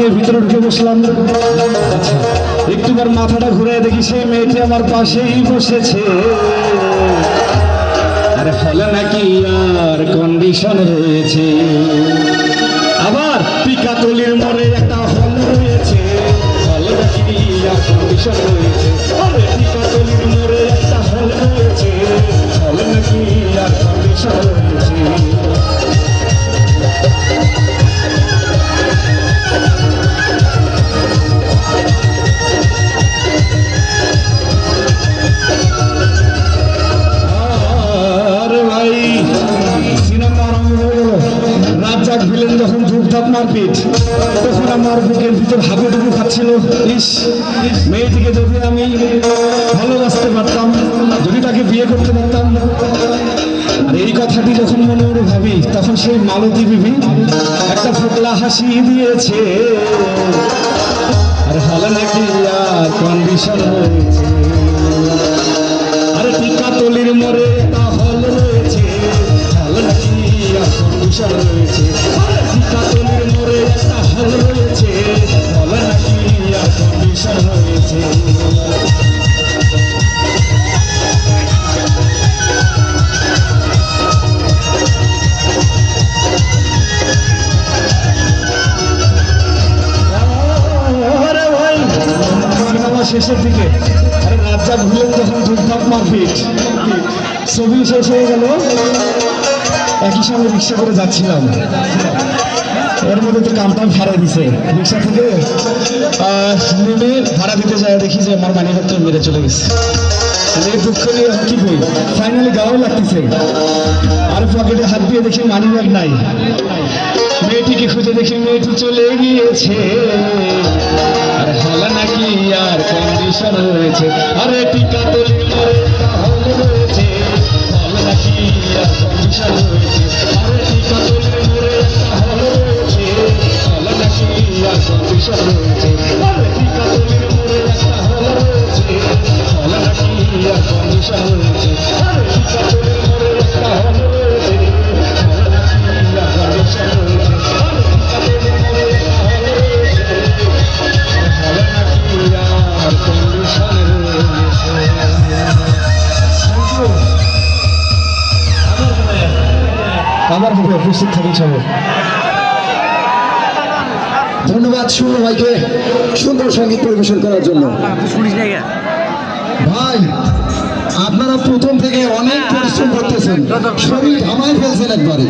নিয়ে ভিতরে ঢুকে বসলাম। একটুবার মাথাটা ঘুরে দেখি সেই মেয়েটি আমার পাশেই বসেছে। আরে হলে নাকি আর কন্ডিশন রয়েছে। আবার পিকাতলির মোড়ে একটা হল রয়েছে, হল নাকি আর কন্ডিশন রয়েছে। আরে পিকাতলির মোড়ে একটা হল রয়েছে, হল নাকি আর কন্ডিশন রয়েছে। ভিলেন যখন ধূপধাপ মারপিট, তখন আমার বুকের ভিতর হাবুডুবু খাচ্ছিল। ইস, মেয়েটিকে যদি আমি ভালোবাসতে পারতাম, যদি তাকে বিয়ে করতে পারতাম। আর এই কথাটি যখন মনে মনে ভাবি, তখন সেই মালতী বিবি একটা ফোকলা হাসি দিয়েছে। আর হলে নাকি আর কন্ডিশন হয়েছে। আরে পিকাতলির মোড়ে তা হল রয়েছে, হল নাকি আর কন্ডিশন রয়েছে। আরে পিকাতলির মোড়ে একটা হল রয়েছে, হল নাকি আর কন্ডিশন রয়েছে। শেষের দিকে আরে রাজ্জাক ভিলেন যখন ধূপধাপ মারপিট, ছবি শেষ হয়ে গেল। একই সঙ্গে রিক্সা করে যাচ্ছিলাম, এর মধ্যে তো কামটাম ভাড়া দিছে। রিক্সা থেকে নেমে ভাড়া দিতে যায়, দেখি যে আমার মানি ব্যাগটা মেরে চলে গেছে। এই দুঃখ নিয়ে কি বই, ফাইনালি গাও লাগতেছে। আর পকেটে হাত দিয়ে দেখি মানি ব্যাগ নাই। মেয়েটিকে খুঁজে দেখি মেয়েটি চলে গিয়েছে। আর হল নাকি আর কন্ডিশন রয়েছে। আরে পিকাতলির মোড়ে হল রয়েছে, হল নাকি আর কন্ডিশন রয়েছে। আরে পিকাতলির মোড়ে একটা হল রয়েছে, হল নাকি আর কন্ডিশন রয়েছে। আরে পিকাতলির মোড়ে একটা হল রয়েছে, হল নাকি আর কন্ডিশন রয়েছে। আরে পিকাতলির মোড়ে একটা হল রয়েছে, হল নাকি আর কন্ডিশন রয়েছে। আরে পিকাতলির মোড়ে একটা হল রয়েছে, হল নাকি আর কন্ডিশন রয়েছে। আবার হবে, উপস্থিত থাকি সবাই। ধন্যবাদ সুমন ভাইকে সুন্দর সঙ্গীত পরিবেশন করার জন্য। ভাই, আপনারা প্রথম থেকে অনেক পরিশ্রম করতেছেন, শরীর ঘামায় ফেলছেন একবারে।